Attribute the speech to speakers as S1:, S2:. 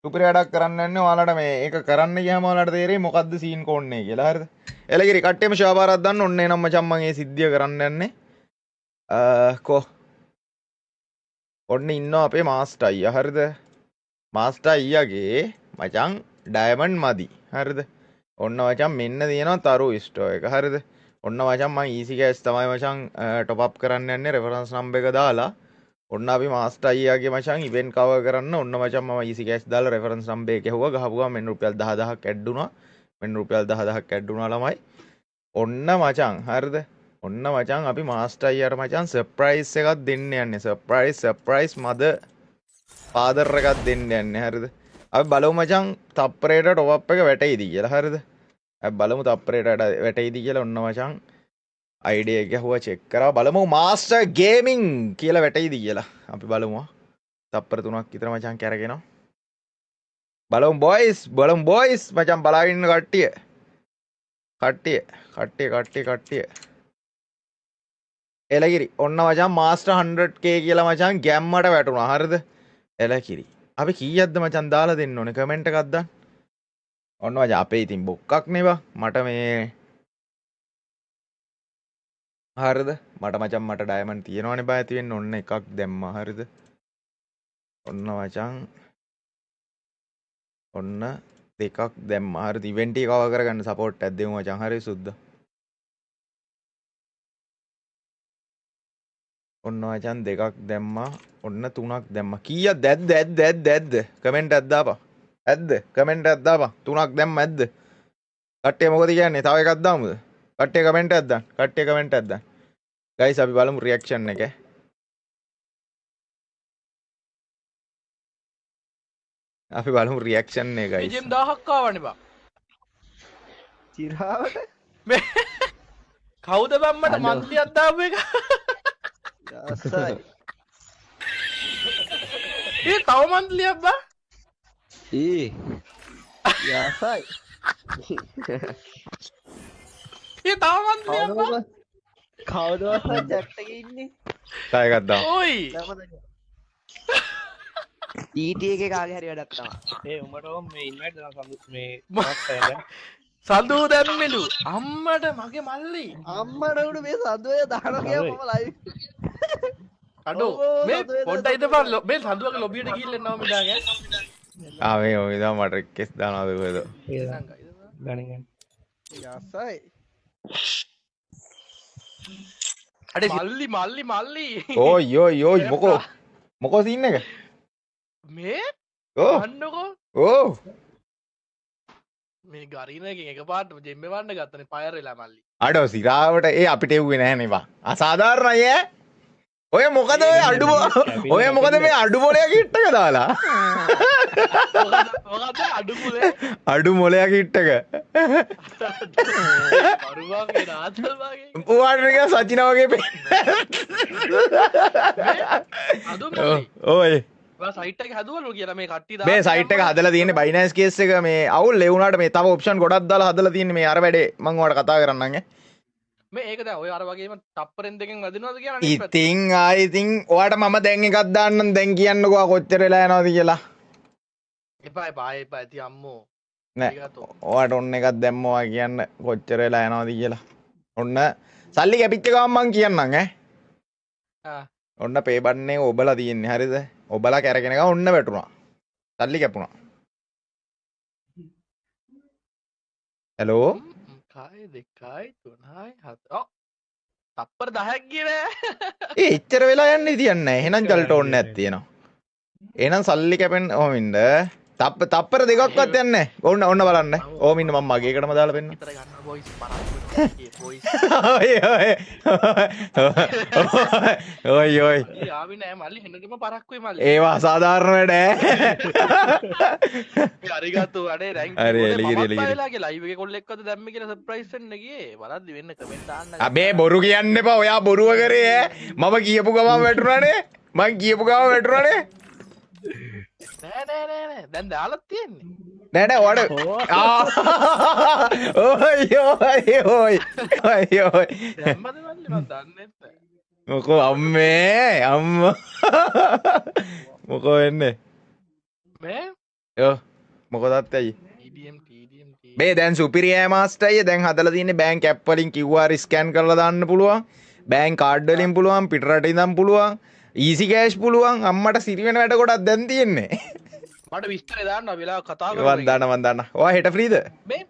S1: සුපිරි වැඩක් කරන්න යන්නේ ඔයාලට මේ ඒක කරන්න ගියාම ඔයාලට තේරෙයි මොකද්ද සීන් කෝන්නේ කියලා හරිද එලගිරි කට්ටියම ෂාබාරක් දාන්න ඔන්න එනම් මචං මම මේ සිද්ධිය කරන්න යන්නේ කො ඔන්න ඉන්නවා අපේ මාස්ටර් අයියා හරිද මාස්ටර් අයියාගේ මචං ඩයමන්ඩ් මදි හරිද ඔන්න මචං මෙන්න තියෙනවා තරු ස්ටෝ එක හරිද ඔන්න මචං මම ඊසි කෑෂ් තමයි මචං ටොප් අප් කරන්න යන්නේ රෙෆරන්ස් නම්බර් එක දාලා ඔන්න අපි මාස්ටර් අයියාගේ මචං ඉවෙන්ට් කවර් කරන්න ඔන්න මචං මම ඊසි කෑෂ් දාලා රෙෆරන්ස් නම්බර් එක ගැහුවා ගහපුවා මෙන්න රුපියල් 10000ක් ඇඩ් වුණා මෙන්න රුපියල් 10000ක් ඇඩ් වුණා ළමයි ඔන්න මචං හරිද ඔන්න මචං අපි මාස්ටර් අයියාට මචං සර්ප්‍රයිස් එකක් දෙන්න යන්නේ සර්ප්‍රයිස් මද ෆාදර් එකක් දෙන්න යන්නේ හරිද අපි බලමු මචං තප්පරේට ටොප් අප් එක වැටෙයිද කියලා හරිද අපි බලමු තප්පරේට වැටෙයිද කියලා ඔන්න මචං අයිඩියා එක හුවා චෙක් කරා බලමු මාස්ටර් ගේමින් කියලා වැටෙයිද කියලා අපි බලමු තප්පර 3ක් විතර මචං කැරගෙනවා බලමු බොයිස් මචං බලාගෙන ඉන්න කට්ටිය එලකිරි ඔන්න මචං මාස්ටර් 100k කියලා මචං ගැම්මට වැටුණා හරිද එලකිරි අපි කීයක්ද මචං දාලා දෙන්න ඕනේ කමෙන්ට් එකක් දාන්න ඔන්න මචං අපේ ඉතින් බොක්කක් නේ මට මේ හරිද මට මචං මට ඩයමන්ඩ් තියෙනවනේ බය ඇති වෙන්න ඔන්න එකක් දැම්මා හරිද ඔන්න මචං ඔන්න දෙකක් දැම්මා හරිද ඉවෙන්ට් එක කවර් කරගන්න සපෝට් එකක් දෙමු මචං හරි සුද්ද ඔන්න මචං දෙකක් දැම්මා ඔන්න තුනක් දැම්මා කීයක්ද ඇද්ද කමෙන්ට් එකක් දාපන් ඇද්ද කමෙන්ට් එකක් දාපන් තුනක් දැම්ම ඇද්ද කට්ටිය මොකද කියන්නේ තව එකක් දාමුද කට්ටිය කමෙන්ට් එකක් දාන්න ගයිස් අපි බලමු රියැක්ෂන් එක ගයිස්
S2: ජෙම් 1000ක් ආවනේ බා
S3: චිරාවට
S2: කවුද බම්මට මන්ත්‍රියක් දාපු එක
S3: අස්සයි
S2: ඒ තව මන්ත්‍රියක් බා
S3: ඒ යසයි
S2: ඒ තව මන්ත්‍රියක් බා
S3: කවුදවස චැට්ටක ඉන්නේ
S1: තව එකක් දාමු
S2: ඔයි
S3: ටීටි එක කාගේ හරි වැඩක් තමයි
S4: උඹට මේ ඉන්වයිට් මේ
S2: සඳු දැම්මලු අම්මට මගේ මල්ලි
S3: අම්මට උඩ මේ සද්දය දාන කියලා මම ලයිව්
S2: අඩෝ මේ පොඩ්ඩයි ඉඳපන් මේ සඳුවගේ ලොබියට ගිහින් එන්නවා මිදාගේ
S1: මේ ඔය දා මට රික්වෙස්ට් දානවාද කොහෙද
S4: ගණන්
S3: යසයි
S2: අඩේ මල්ලි
S1: ඕයි මොකෝ සීන් එක
S2: මේ
S1: ඕ
S2: අන්නකෝ මේ ගරීනකින් එකපාරට ජෙම්බ වන්න ගත්තනේ පයර් වෙලා මල්ලි
S1: අඩෝ සිරාවට ඒ අපිට එව්වේ නැහැ නේ අසාධාරණයි ඈ ඔය මොකද ඔය මොකද මේ අඩු මොලයක් ඉට්ටක දාලා
S2: මොකද අඩු මුලේ
S1: අඩු මොලයක් ඉට්ටක
S2: වරුවාගේ නාතල් වගේ
S1: උවාට නිකන් සචින වගේ
S2: අඩු
S1: ඔය
S2: සයිට් එක හදුවලු කියලා මේ කට්ටිය
S1: මේ සයිට් එක හදලා තියෙන්නේ බයිනෑන්ස් කේස් එක මේ අවුල් ඒ වුණාට මේ තව ඔප්ෂන් ගොඩක් දාලා හදලා තියෙන්නේ මේ අර වැඩේ මම ඔයාලට කතා කරන්නම් ඈ
S2: මේ ඒක දැන් ඔය අර වගේම තප්පරෙන් දෙකෙන් වදිනවද කියලා නේ
S1: ඉතින් ඉතින් ඔයාට මම දැන් එකක් දාන්නම් දැන් කියන්නකෝ කොච්චර වෙලා යනවද කියලා
S2: එපා ඉතින් අම්මෝ
S1: නෑ ඔයාට ඔන්න එකක් දැම්මවා කියන්න කොච්චර වෙලා යනවද කියලා ඔන්න සල්ලි කැපිච්ච ගමන් මං කියන්නම් ඈ ඔන්න පේ බටන් එක ඔබලා තියෙන්නේ හරිද ඔබලා කැරගෙන ගා ඔන්න වැටුණා සල්ලි කැපුණා හෙලෝ
S2: කයි දෙකයි තුනයි හත තප්පර 10ක් ගියේ
S1: එච්චර වෙලා යන්නේ තියන්නේ එහෙනම් ජල්ට ඕනේ නැත් තියෙනවා එහෙනම් සල්ලි කැපෙන්න ඔහොම ඉන්න තප්පර දෙකක්වත් යන්නේ ඔන්න බලන්න ඕම ඉන්න මම මගේ එකටම දාලා පෙන්නන්න
S2: විතර ගන්න බොයිස් පරාද බොයිස්
S1: ඔය
S2: ආවි නෑ මල්ලි හෙනගෙම පරක් වෙයි මල්ලි
S1: ඒවා අසාධාරණ වැඩ
S2: අරිගත්තු අඩේ රැංක්
S1: හරි එලිගිරි
S2: වෙලාගේ ලයිව් එකේ කොල්ල එක්කද දැම්ම කියලා සර්ප්‍රයිස් වෙන්න ගියේ බලද්දි වෙන්න කමෙන්ට් දාන්න
S1: අබේ බොරු කියන්න එපා ඔයා බොරුව කරේ ඈ මම කියපු ගමන් වැටුණානේ නෑ දැන් දාලා තියෙන්නේ නෑ ඔයාට ඔය
S2: දැම්මද මල්ලි මම දන්නේ නැහැ
S1: මොකෝ අම්මා මොකෝ වෙන්නේ
S2: මේ
S1: යෝ මොකදත් ඇයි
S2: TDM
S1: මේ දැන් සුපිරියෑ මාස්ටර්ය දැන් හදලා තියෙන්නේ බෑන්ක් ඇප් වලින් QR ස්කෑන් කරලා දාන්න පුළුවන් බෑන්ක් කාඩ් වලින් පුළුවන් පිටරට ඉඳන් පුළුවන් ඊසි කෑෂ් පුළුවන් අම්මට සිරි වෙන වැඩ කොටක් දැන් තියෙන්නේ
S2: මට විස්තරේ දාන්න වෙලාව කතා කරමු
S1: වන්දාන ඔයා හෙට ෆ්‍රීද
S2: මේ